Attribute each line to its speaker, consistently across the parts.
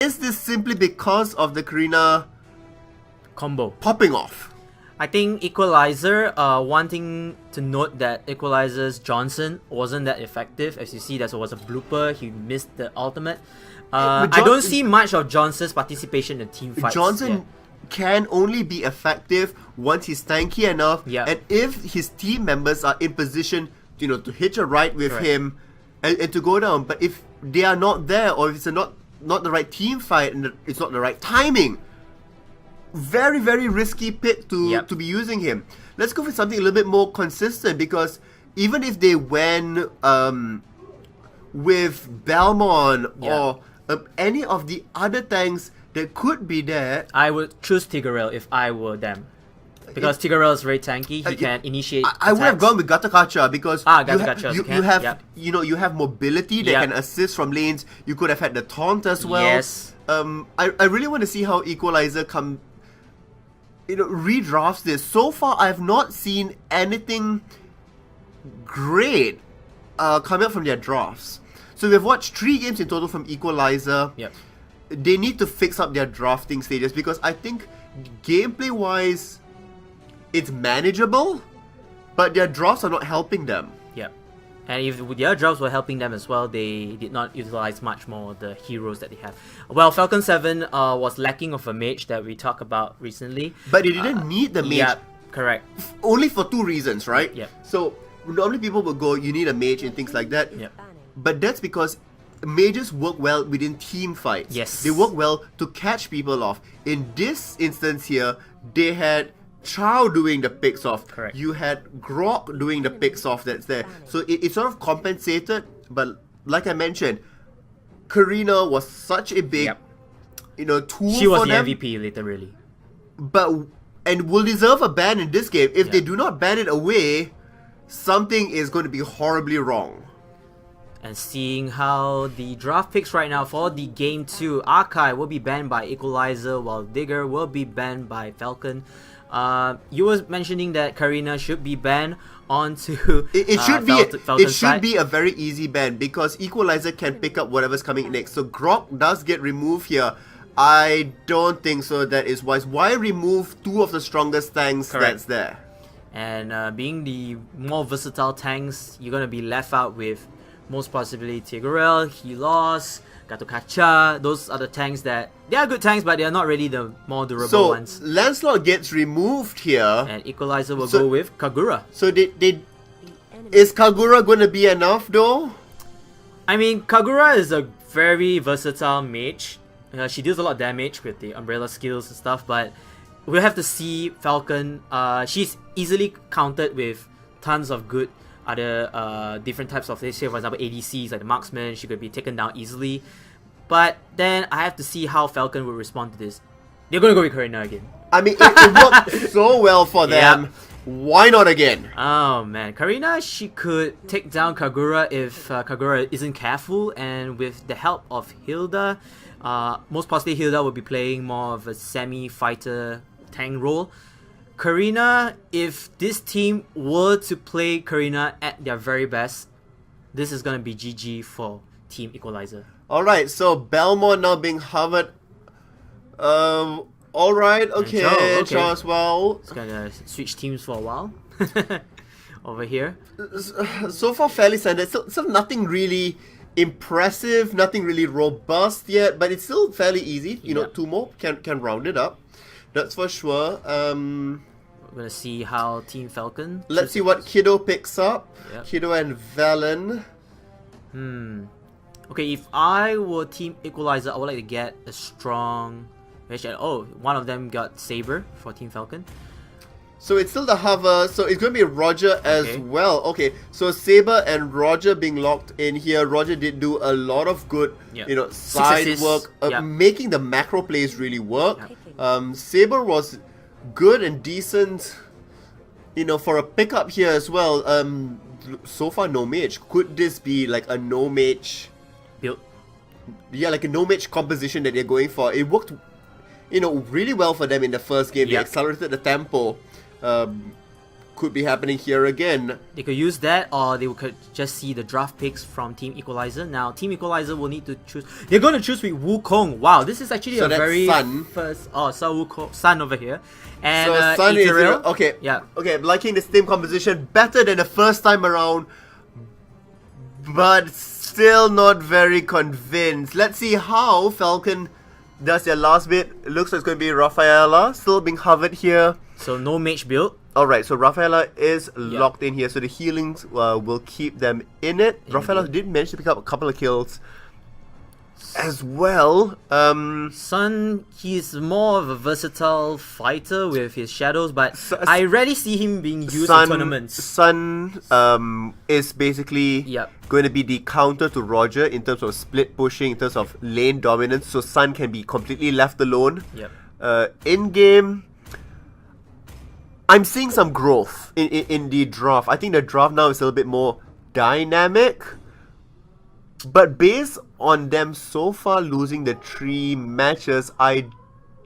Speaker 1: is this simply because of the Karina
Speaker 2: combo
Speaker 1: popping off?
Speaker 2: I think Equalizer, one thing to note that Equalizer's Johnson wasn't that effective. As you see, there was a blooper, he missed the ultimate. I don't see much of Johnson's participation in team fights.
Speaker 1: Johnson can only be effective once he's tanky enough, and if his team members are in position, to hitch a ride with him and to go down. But if they are not there, or if it's not the right team fight and it's not the right timing, very, very risky pick to be using him. Let's go for something a little bit more consistent, because even if they went with Belmont or any of the other tanks that could be there,
Speaker 2: I would choose Tigreal if I were them. Because Tigreal is very tanky, he can initiate
Speaker 1: I would have gone with Gatakacha, because you have mobility that can assist from lanes. You could have had the taunt as well.
Speaker 2: Yes.
Speaker 1: I really want to see how Equalizer redrafts this. So far, I have not seen anything great coming up from their drafts. So we've watched 3 games in total from Equalizer.
Speaker 2: Yep.
Speaker 1: They need to fix up their drafting stages, because I think gameplay-wise, it's manageable, but their drafts are not helping them.
Speaker 2: Yep. And if their drafts were helping them as well, they did not utilize much more the heroes that they have. Well, Falcon 7 was lacking of a mage that we talked about recently.
Speaker 1: But they didn't need the mage.
Speaker 2: Yeah, correct.
Speaker 1: Only for 2 reasons, right?
Speaker 2: Yep.
Speaker 1: So normally people will go, you need a mage and things like that.
Speaker 2: Yep.
Speaker 1: But that's because mages work well within team fights.
Speaker 2: Yes.
Speaker 1: They work well to catch people off. In this instance here, they had Chow doing the picks off.
Speaker 2: Correct.
Speaker 1: You had Grok doing the picks off that's there. So it sort of compensated, but like I mentioned, Karina was such a big tool
Speaker 2: She was
Speaker 1: for
Speaker 2: the
Speaker 1: them.
Speaker 2: MVP, literally.
Speaker 1: And will deserve a ban in this game. If they do not ban it away, something is going to be horribly wrong.
Speaker 2: And seeing how the draft picks right now for the game 2, Archive will be banned by Equalizer, while Digger will be banned by Falcon. You were mentioning that Karina should be banned onto
Speaker 1: it should
Speaker 2: side.
Speaker 1: be a very easy ban, because Equalizer can pick up whatever's coming next. So Grok does get removed here. I don't think so. That is wise. Why remove 2 of the strongest tanks that's there?
Speaker 2: And being the more versatile tanks, you're gonna be left out with most possibly Tigreal, Helos, Gatakacha. Those are the tanks that they are good tanks, but they are not really the more durable ones.
Speaker 1: So Lancelot gets removed here,
Speaker 2: and Equalizer will go with Kagura.
Speaker 1: So is Kagura going to be enough though?
Speaker 2: I mean, Kagura is a very versatile mage. She deals a lot of damage with the umbrella skills and stuff, but we'll have to see Falcon. She's easily countered with tons of good other different types of, let's say for example ADCs like the marksman. She could be taken down easily, but then I have to see how Falcon will respond to this. They're gonna go with Karina again.
Speaker 1: I mean, it worked so well for them. Yep. Why not again?
Speaker 2: Oh man, Karina, she could take down Kagura if Kagura isn't careful, and with the help of Hilda, most possibly Hilda will be playing more of a semi-fighter tank role. Karina, if this team were to play Karina at their very best, this is going to be GG for Team Equalizer.
Speaker 1: Alright, so Belmont now being hovered. Alright, okay, Charles, well.
Speaker 2: It's going to switch teams for a while. Over here.
Speaker 1: So far fairly standard. Still nothing really impressive, nothing really robust yet, but it's still fairly easy. You know, 2 more can round it up. That's for sure. We're
Speaker 2: gonna see how Team Falcon.
Speaker 1: Let's see what Kiddo picks up. Yep. Kiddo and Valen.
Speaker 2: Okay, if I were Team Equalizer, I would like to get a strong. Oh, one of them got Saber for Team Falcon.
Speaker 1: So it's still the hover. So it's going to be Roger as well. Okay, so Saber and Roger being locked in here. Roger did do a lot of good, side work, making the macro plays really work. Saber was good and decent, for a pickup here as well. So far no mage. Could this be like a no mage
Speaker 2: build?
Speaker 1: Yeah, like a no mage composition that they're going for. It worked, really well for them in the first game. They accelerated the tempo. could be happening here again.
Speaker 2: They could use that, or they could just see the draft picks from Team Equalizer. Now, Team Equalizer will need to choose. They're going to choose with Wukong. Wow, this is actually
Speaker 1: So
Speaker 2: a
Speaker 1: that's
Speaker 2: very
Speaker 1: Sun.
Speaker 2: first. Oh, so Wukong, Sun over here, and
Speaker 1: So Sun is
Speaker 2: Ethereal.
Speaker 1: okay.
Speaker 2: Yeah.
Speaker 1: Okay, I'm liking this team composition better than the first time around, but still not very convinced. Let's see how Falcon does their last bit. It looks like it's going to be Rafaela still being hovered here.
Speaker 2: So no mage build.
Speaker 1: Alright, so Rafaela is locked in here, so the healings will keep them in it. Rafaela did manage to pick up a couple of kills as well.
Speaker 2: Sun, he's more of a versatile fighter with his shadows, but I rarely see him being used in tournaments.
Speaker 1: Sun is basically going to be the counter to Roger in terms of split pushing, in terms of lane dominance, so Sun can be completely left alone. In game, I'm seeing some growth in the draft. I think the draft now is a little bit more dynamic. But based on them so far losing the 3 matches, I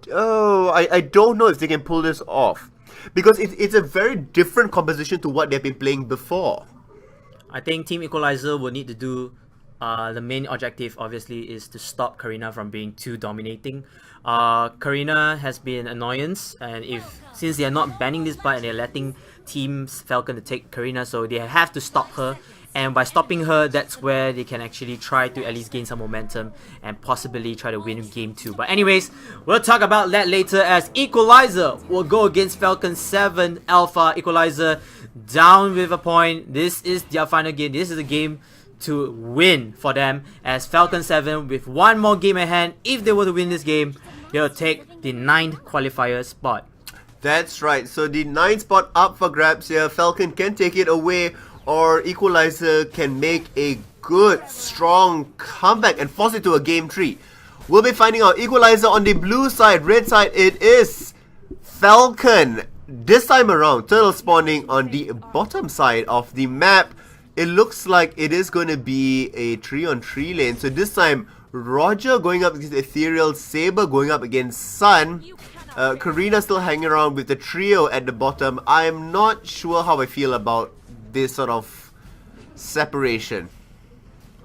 Speaker 1: don't know if they can pull this off. Because it's a very different composition to what they've been playing before.
Speaker 2: I think Team Equalizer will need to do the main objective, obviously, is to stop Karina from being too dominating. Karina has been an annoyance, and since they are not banning this but they're letting Team Falcon to take Karina, so they have to stop her. And by stopping her, that's where they can actually try to at least gain some momentum and possibly try to win game 2. But anyways, we'll talk about that later, as Equalizer will go against Falcon 7 Alpha. Equalizer down with a point. This is their final game. This is a game to win for them, as Falcon 7 with one more game at hand. If they were to win this game, they'll take the 9th qualifier spot.
Speaker 1: That's right. So the 9th spot up for grabs here. Falcon can take it away, or Equalizer can make a good, strong comeback and force it to a game 3. We'll be finding out. Equalizer on the blue side. Red side, it is Falcon. This time around, turtle spawning on the bottom side of the map. It looks like it is going to be a 3-on-3 lane. So this time, Roger going up against Ethereal, Saber going up against Sun. Karina still hanging around with the trio at the bottom. I'm not sure how I feel about this sort of separation.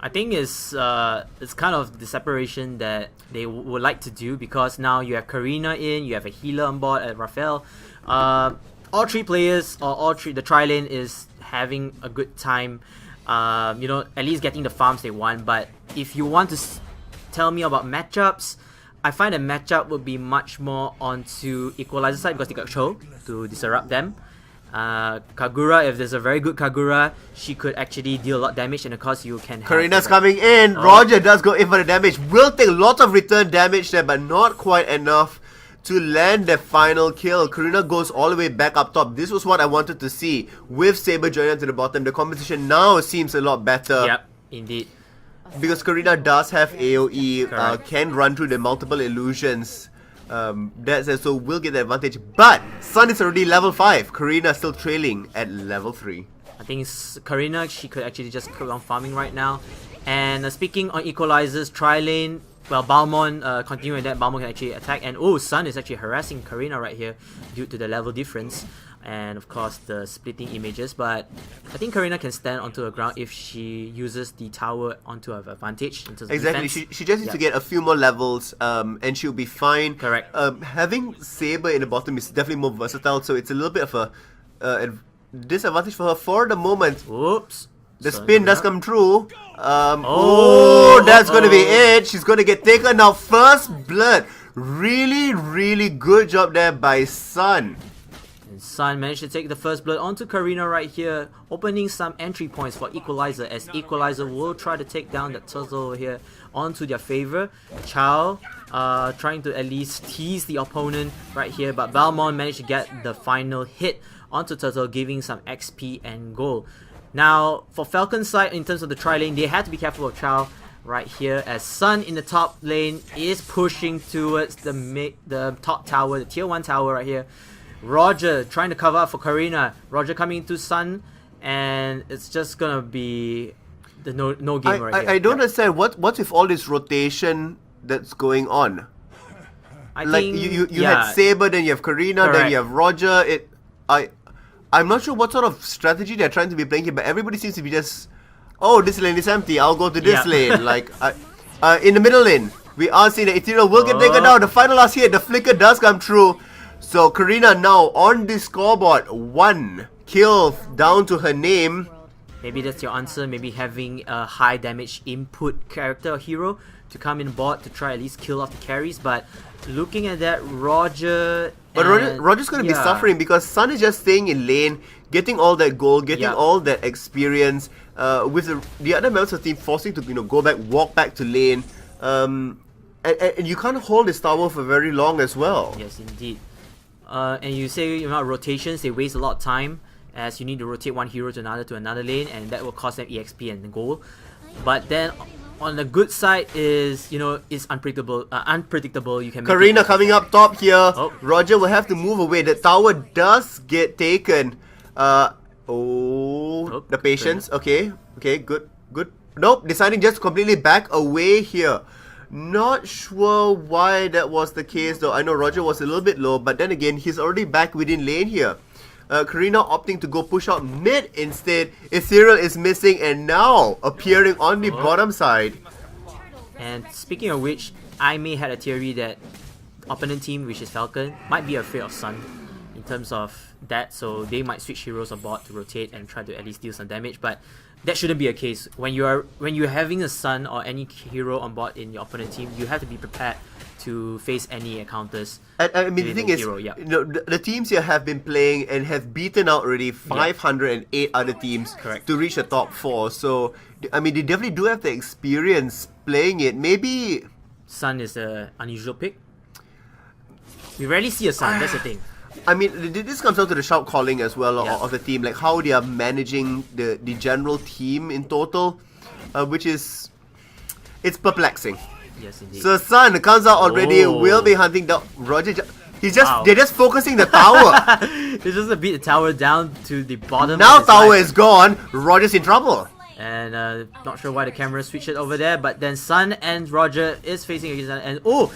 Speaker 2: I think it's kind of the separation that they would like to do, because now you have Karina in, you have a healer on board at Raphael. All 3 players, or all 3, the tri-lane is having a good time, you know, at least getting the farms they want. But if you want to tell me about matchups, I find a matchup would be much more onto Equalizer side, because they got Cho to disrupt them. Kagura, if there's a very good Kagura, she could actually deal a lot of damage, and of course you can have
Speaker 1: Karina's coming in. Roger does go in for the damage. Will take lots of return damage there, but not quite enough to land the final kill. Karina goes all the way back up top. This was what I wanted to see. With Saber joining to the bottom, the competition now seems a lot better.
Speaker 2: Yep, indeed.
Speaker 1: Because Karina does have AoE, can run through the multiple illusions. That's it, so we'll get the advantage. But Sun is already level 5. Karina still trailing at level 3.
Speaker 2: I think Karina, she could actually just keep on farming right now. And speaking on Equalizer's tri-lane, well, Balmon, continuing that, Balmon can actually attack. And oh, Sun is actually harassing Karina right here due to the level difference. And of course the splitting images, but I think Karina can stand onto the ground if she uses the tower onto her advantage in terms of
Speaker 1: exactly.
Speaker 2: defense.
Speaker 1: She just needs to get a few more levels, and she'll be fine.
Speaker 2: Correct.
Speaker 1: Having Saber in the bottom is definitely more versatile, so it's a little bit of a disadvantage for her for the moment.
Speaker 2: Oops.
Speaker 1: The spin does come through. That's gonna be it. She's gonna get taken out. First blood. Really, really good job there by Sun.
Speaker 2: Sun managed to take the first blood onto Karina right here, opening some entry points for Equalizer, as Equalizer will try to take down that turtle over here onto their favor. Chow trying to at least tease the opponent right here, but Balmon managed to get the final hit onto Turtle, giving some XP and gold. Now, for Falcon's side, in terms of the tri-lane, they had to be careful of Chow right here, as Sun in the top lane is pushing towards the top tower, the tier 1 tower right here. Roger trying to cover up for Karina. Roger coming into Sun, and it's just gonna be the no game right here.
Speaker 1: I don't understand what's with all this rotation that's going on.
Speaker 2: I
Speaker 1: like
Speaker 2: think
Speaker 1: you had Saber, then you have Karina, then you have Roger. I'm not sure what sort of strategy they're trying to be playing here, but everybody seems to be just, oh, this lane is empty, I'll go to this lane. Like, in the middle lane, we are seeing that Ethereal will get taken down. The final last hit, the flicker does come true. So Karina now on the scoreboard, 1 kill down to her name.
Speaker 2: Maybe that's your answer. Maybe having a high damage input character or hero to come in bot to try at least kill off the carries. But looking at that, Roger...
Speaker 1: But Roger's going to be suffering because Sun is just staying in lane, getting all that gold, getting all that experience. With the other members of the team forcing to go back, walk back to lane. And you can't hold this tower for very long as well.
Speaker 2: Yes, indeed. And you say about rotations, they waste a lot of time, as you need to rotate one hero to another lane, and that will cost them EXP and gold. But then on the good side is, it's unpredictable. Unpredictable. You can.
Speaker 1: Karina coming up top here. Oh. Roger will have to move away. The tower does get taken. The patience. Okay, good. Nope, deciding just completely back away here. Not sure why that was the case though. I know Roger was a little bit low, but then again, he's already back within lane here. Karina opting to go push out mid instead. Ethereal is missing and now appearing on the bottom side.
Speaker 2: And speaking of which, I may had a theory that opponent team, which is Falcon, might be afraid of Sun in terms of that, so they might switch heroes on board to rotate and try to at least deal some damage. But that shouldn't be a case. When you're having a Sun or any hero on board in your opponent team, you have to be prepared to face any encounters.
Speaker 1: I mean, the thing is, the teams here have been playing and have beaten out already 508 other teams to reach the top 4. So, I mean, they definitely do have the experience playing it. Maybe
Speaker 2: Sun is an unusual pick. We rarely see a Sun, that's the thing.
Speaker 1: I mean, this comes down to the shout calling as well of the team, like how they are managing the general team in total, which is, it's perplexing.
Speaker 2: Yes, indeed.
Speaker 1: So Sun comes out already, will be hunting down Roger. They're just focusing the tower.
Speaker 2: They just beat the tower down to the bottom.
Speaker 1: Now tower is gone. Roger's in trouble.
Speaker 2: And not sure why the camera switched it over there, but then Sun and Roger is facing against and Sun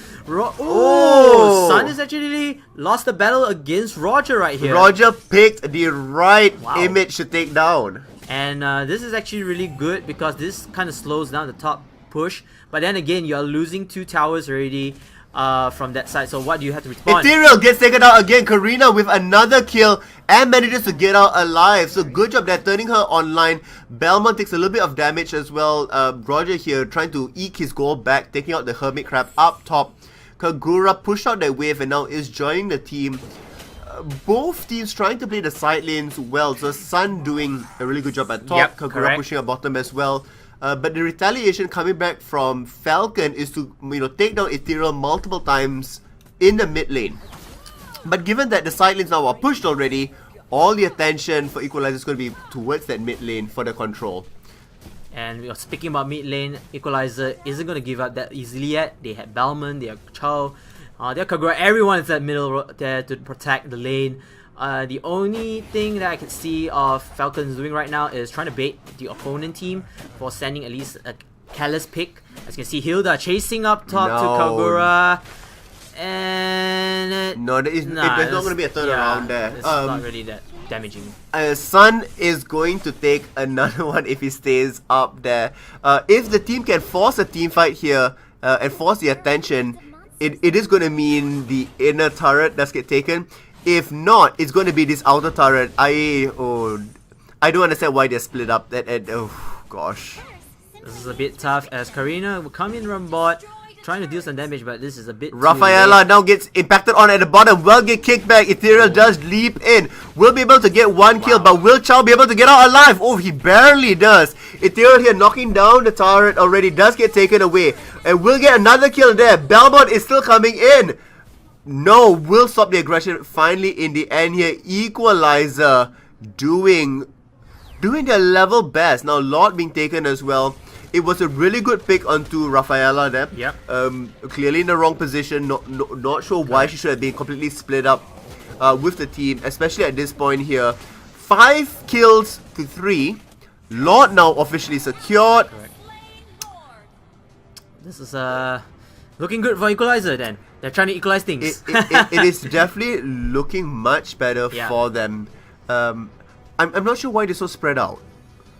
Speaker 2: is actually lost the battle against Roger right here.
Speaker 1: Roger picked the right image to take down.
Speaker 2: And this is actually really good because this kind of slows down the top push. But then again, you're losing 2 towers already from that side. So what do you have to respond?
Speaker 1: Ethereal gets taken out again. Karina with another kill and manages to get out alive. So good job there, turning her online. Belmont takes a little bit of damage as well. Roger here trying to eke his goal back, taking out the Hermit Crab up top. Kagura pushed out that wave and now is joining the team. Both teams trying to play the side lanes well. So Sun doing a really good job at top. Kagura pushing at bottom as well. But the retaliation coming back from Falcon is to take down Ethereal multiple times in the mid lane. But given that the side lanes now are pushed already, all the attention for Equalizer is going to be towards that mid lane for the control.
Speaker 2: And speaking about mid lane, Equalizer isn't going to give up that easily yet. They had Balmond, they have Chao, they have Kagura. Everyone is at middle there to protect the lane. The only thing that I can see of Falcons doing right now is trying to bait the opponent team for sending at least a careless pick. As you can see, Hilda chasing up top to Kagura. And there's not
Speaker 1: going to be a turnaround there.
Speaker 2: It's not really that damaging.
Speaker 1: Sun is going to take another one if he stays up there. If the team can force a team fight here and force the attention, it is going to mean the inner turret does get taken. If not, it's going to be this outer turret. I don't understand why they're split up. Oh gosh.
Speaker 2: This is a bit tough as Karina will come in from bot, trying to deal some damage, but this is a bit
Speaker 1: Rafaela now gets impacted on at the bottom, will get kicked back. Ethereal does leap in, will be able to get one kill, but will Chow be able to get out alive? Oh, he barely does. Ethereal here knocking down the turret already, does get taken away, and will get another kill there. Belmont is still coming in. No, will stop the aggression finally in the end here. Equalizer doing their level best. Now Lord being taken as well. It was a really good pick onto Rafaela there. Clearly in the wrong position. Not sure why she should have been completely split up with the team, especially at this point here. 5 kills to 3. Lord now officially secured.
Speaker 2: This is looking good for Equalizer then. They're trying to equalize things.
Speaker 1: It is definitely looking much better for them. I'm not sure why they're so spread out.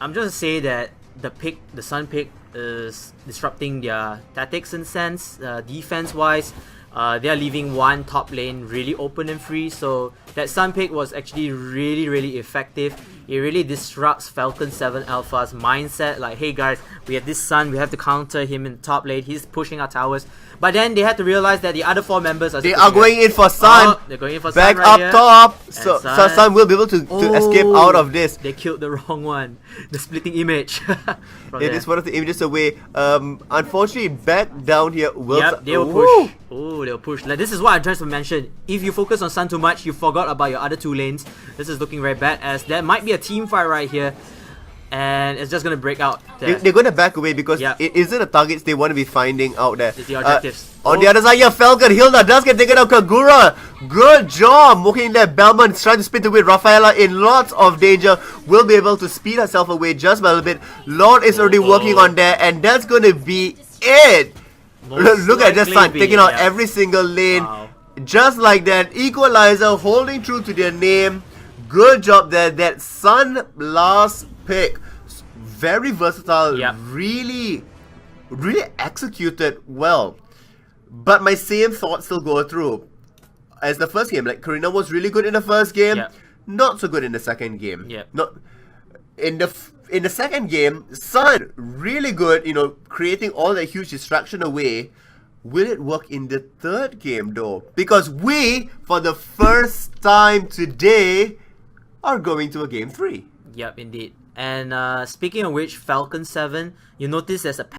Speaker 2: I'm just to say that the Sun pick is disrupting their tactics in sense, defense-wise. They are leaving one top lane really open and free, so that Sun pick was actually really effective. It really disrupts Falcon 7 Alpha's mindset, like, hey guys, we have this Sun, we have to counter him in top lane, he's pushing our towers. But then they had to realize that the other 4 members are
Speaker 1: going in for Sun.
Speaker 2: Oh, they're going in for
Speaker 1: back
Speaker 2: Sun right
Speaker 1: up
Speaker 2: here.
Speaker 1: top. So Sun will be able to escape out of this.
Speaker 2: They killed the wrong one. The splitting image.
Speaker 1: It is one of the images away. Unfortunately, back down here.
Speaker 2: They will push. Oh, they'll push. Like, this is what I'm trying to mention. If you focus on Sun too much, you forgot about your other 2 lanes. This is looking very bad, as there might be a team fight right here. And it's just going to break out there.
Speaker 1: They're going to back away because it isn't the targets they want to be finding out there.
Speaker 2: It's the objectives.
Speaker 1: On the other side, Falcon, Hilda does get taken out. Kagura, good job walking there. Belmon's trying to split away. Rafaela in lots of danger. Will be able to speed herself away just by a little bit. Lord is already working on there, and that's going to be it. Look at this Sun taking out every single lane.
Speaker 2: Wow.
Speaker 1: Just like that. Equalizer holding true to their name. Good job there. That Sun last pick, very versatile, really executed well. But my same thoughts still go through as the first game. Like, Karina was really good in the first game, not so good in the second game. Not in the second game, Sun really good, creating all that huge distraction away. Will it work in the third game though? Because we, for the first time today, are going to a game 3.
Speaker 2: Yep, indeed. And speaking of which, Falcon 7, you notice there's a